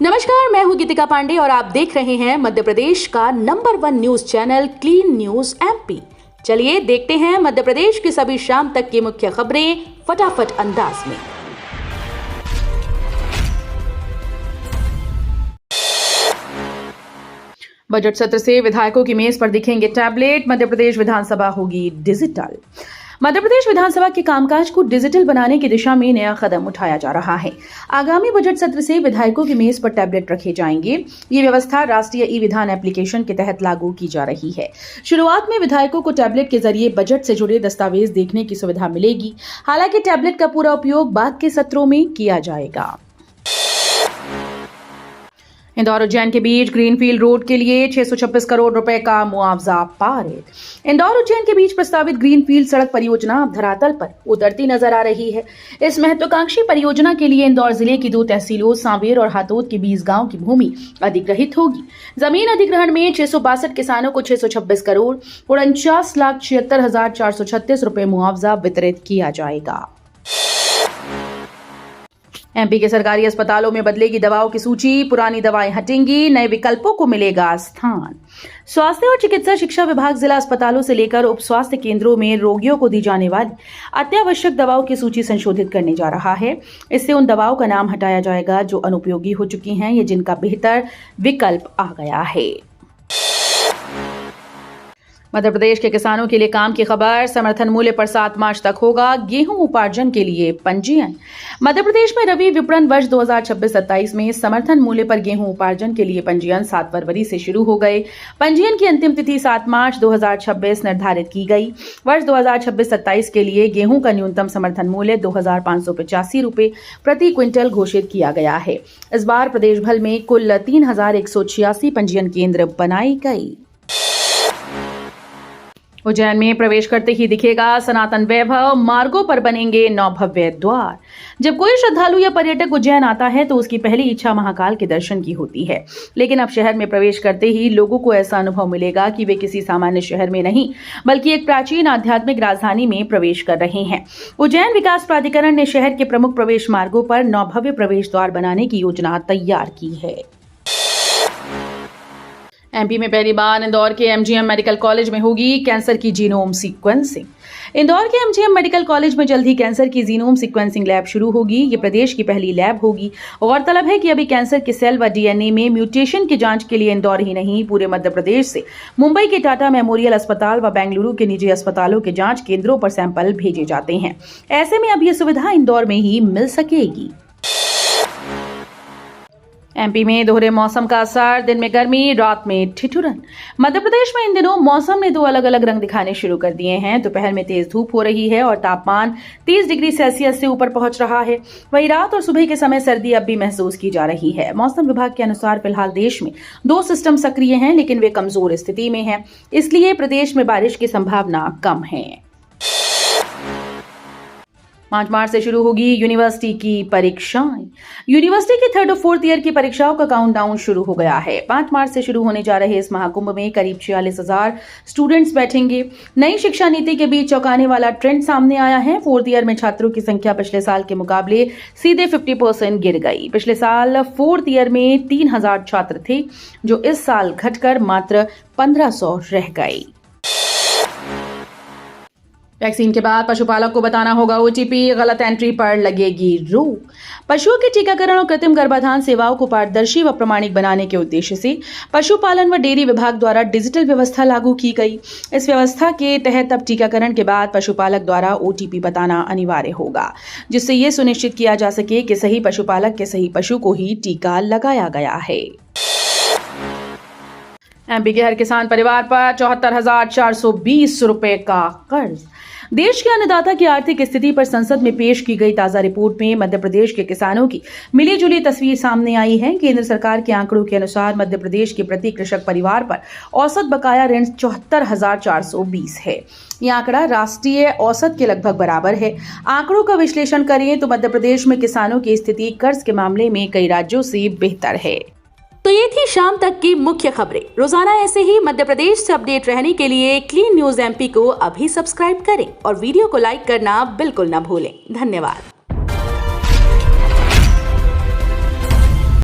नमस्कार, मैं हूं गीतिका पांडे और आप देख रहे हैं मध्य प्रदेश का number 1 news channel clean news MP. चलिए देखते हैं मध्य प्रदेश की सभी शाम तक की मुख्य खबरें फटाफट अंदाज में। बजट सत्र से विधायकों की मेज पर दिखेंगे टैबलेट, मध्य प्रदेश विधानसभा होगी डिजिटल। मध्य प्रदेश विधानसभा के कामकाज को डिजिटल बनाने की दिशा में नया कदम उठाया जा रहा है। आगामी बजट सत्र से विधायकों की मेज पर टैबलेट रखे जाएंगे। ये व्यवस्था राष्ट्रीय ई विधान एप्लीकेशन के तहत लागू की जा रही है। शुरुआत में विधायकों को टैबलेट के जरिए बजट से जुड़े दस्तावेज देखने की सुविधा मिलेगी। हालांकि टैबलेट का पूरा उपयोग बाद के सत्रों में किया जाएगा। इंदौर उज्जैन के बीच ग्रीनफील्ड रोड के लिए 626 करोड़ रुपए का मुआवजा पारित। इंदौर उज्जैन के बीच प्रस्तावित ग्रीनफील्ड सड़क परियोजना अब धरातल पर उतरती नजर आ ररही है। इस महत्वाकांक्षी परियोजना के लिए इंदौर जिले की 2 तहसीलों सांवेर और हातोद के 20 गांव की भूमि अधिग्रहित होगी। जमीन अधिग्रहण में 662 किसानों को 626 करोड़ 49,76,436 रुपए मुआवजा वितरित किया जाएगा। एमपी के सरकारी अस्पतालों में बदलेगी दवाओं की सूची, पुरानी दवाएं हटेंगी, नए विकल्पों को मिलेगा स्थान। स्वास्थ्य और चिकित्सा शिक्षा विभाग जिला अस्पतालों से लेकर उप स्वास्थ्य केंद्रों में रोगियों को दी जाने वाली अत्यावश्यक दवाओं की सूची संशोधित करने जा रहा है। इससे उन दवाओं का नाम हटाया जाएगा जो अनुपयोगी हो चुकी हैं या जिनका बेहतर विकल्प आ गया है। मध्य प्रदेश के किसानों के लिए काम की खबर, समर्थन मूल्य पर 7 मार्च तक होगा गेहूं उपार्जन के लिए पंजीयन। मध्य प्रदेश में रबी विपणन वर्ष 2026-27 में समर्थन मूल्य पर गेहूं उपार्जन के लिए पंजीयन 7 फरवरी से शुरू हो गए। पंजीयन की अंतिम तिथि 7 मार्च 2026 निर्धारित की गई। वर्ष 2026-27 के लिए गेहूं का न्यूनतम समर्थन मूल्य 2,585 रुपए प्रति क्विंटल घोषित किया गया है। इस बार प्रदेश भर में कुल 3,186 पंजीयन केंद्र बनाए गए। उज्जैन में प्रवेश करते ही दिखेगा सनातन वैभव, मार्गों पर बनेंगे 9 भव्य द्वार। जब कोई श्रद्धालु या पर्यटक उज्जैन आता है तो उसकी पहली इच्छा महाकाल के दर्शन की होती है। लेकिन अब शहर में प्रवेश करते ही लोगों को ऐसा अनुभव मिलेगा कि वे किसी सामान्य शहर में नहीं बल्कि एक प्राचीन आध्यात्मिक राजधानी में प्रवेश कर रहे हैं। उज्जैन विकास प्राधिकरण ने शहर के प्रमुख प्रवेश मार्गों पर 9 भव्य प्रवेश द्वार बनाने की योजना तैयार की है। एमपी में पहली बार इंदौर के एमजीएम मेडिकल कॉलेज में होगी कैंसर की जीनोम सीक्वेंसिंग। इंदौर के एमजीएम मेडिकल कॉलेज में जल्द ही कैंसर की जीनोम सीक्वेंसिंग लैब शुरू होगी। ये प्रदेश की पहली लैब होगी। गौरतलब है कि अभी कैंसर के सेल व डीएनए में म्यूटेशन की जांच के लिए इंदौर ही नहीं पूरे मध्य प्रदेश से मुंबई के टाटा मेमोरियल अस्पताल व बेंगलुरु के निजी अस्पतालों के जांच केंद्रों पर सैंपल भेजे जाते हैं। ऐसे में अब यह सुविधा इंदौर में ही मिल सकेगी। एमपी में दोहरे मौसम का असर, दिन में गर्मी, रात में ठिठुरन। मध्य प्रदेश में इन दिनों मौसम ने 2 अलग अलग रंग दिखाने शुरू कर दिए हैं। दोपहर में तेज धूप हो रही है और तापमान 30 डिग्री सेल्सियस से ऊपर पहुंच रहा है। वहीं रात और सुबह के समय सर्दी अब भी महसूस की जा रही है। मौसम विभाग के अनुसार फिलहाल देश में 2 सिस्टम सक्रिय हैं, लेकिन वे कमजोर स्थिति में हैं। इसलिए प्रदेश में बारिश की संभावना कम है। 5 मार्च से शुरू होगी यूनिवर्सिटी की परीक्षाएं। यूनिवर्सिटी की 3rd और 4th ईयर की परीक्षाओं का काउंटडाउन शुरू हो गया है। 5 मार्च से शुरू होने जा रहे इस महाकुंभ में करीब 46,000 स्टूडेंट्स बैठेंगे। नई शिक्षा नीति के बीच चौंकाने वाला ट्रेंड सामने आया है। 4th ईयर में छात्रों की संख्या पिछले साल के मुकाबले सीधे 50% गिर गई। पिछले साल 4th ईयर में 3,000 छात्र थे, जो इस साल घटकर मात्र 1,500 रह गए। वैक्सीन के बाद पशुपालक को बताना होगा ओटीपी, गलत एंट्री पर लगेगी रोक। पशुओं के टीकाकरण और कृत्रिम गर्भाधान सेवाओं को पारदर्शी व प्रमाणिक बनाने के उद्देश्य से पशुपालन व डेयरी विभाग द्वारा डिजिटल व्यवस्था लागू की गई। इस व्यवस्था के तहत अब टीकाकरण के बाद पशुपालक द्वारा ओटीपी बताना अनिवार्य होगा, जिससे ये सुनिश्चित किया जा सके कि सही पशुपालक के सही पशु को ही टीका लगाया गया है। एमपी के हर किसान परिवार पर 74,420 रुपए का कर्ज। देश के अन्नदाता की आर्थिक स्थिति पर संसद में पेश की गई ताजा रिपोर्ट में मध्य प्रदेश के किसानों की मिली-जुली तस्वीर सामने आई है। केंद्र सरकार के आंकड़ों के अनुसार मध्य प्रदेश के प्रति कृषक परिवार पर औसत बकाया ऋण 74,420 है। यह आंकड़ा राष्ट्रीय औसत के लगभग बराबर है। आंकड़ों का विश्लेषण करें तो मध्य प्रदेश में किसानों की स्थिति कर्ज के मामले में कई राज्यों से बेहतर है। तो ये थी शाम तक की मुख्य खबरें। रोजाना ऐसे ही मध्य प्रदेश से अपडेट रहने के लिए क्लीन न्यूज एमपी को अभी सब्सक्राइब करें और वीडियो को लाइक करना बिल्कुल न भूलें। धन्यवाद।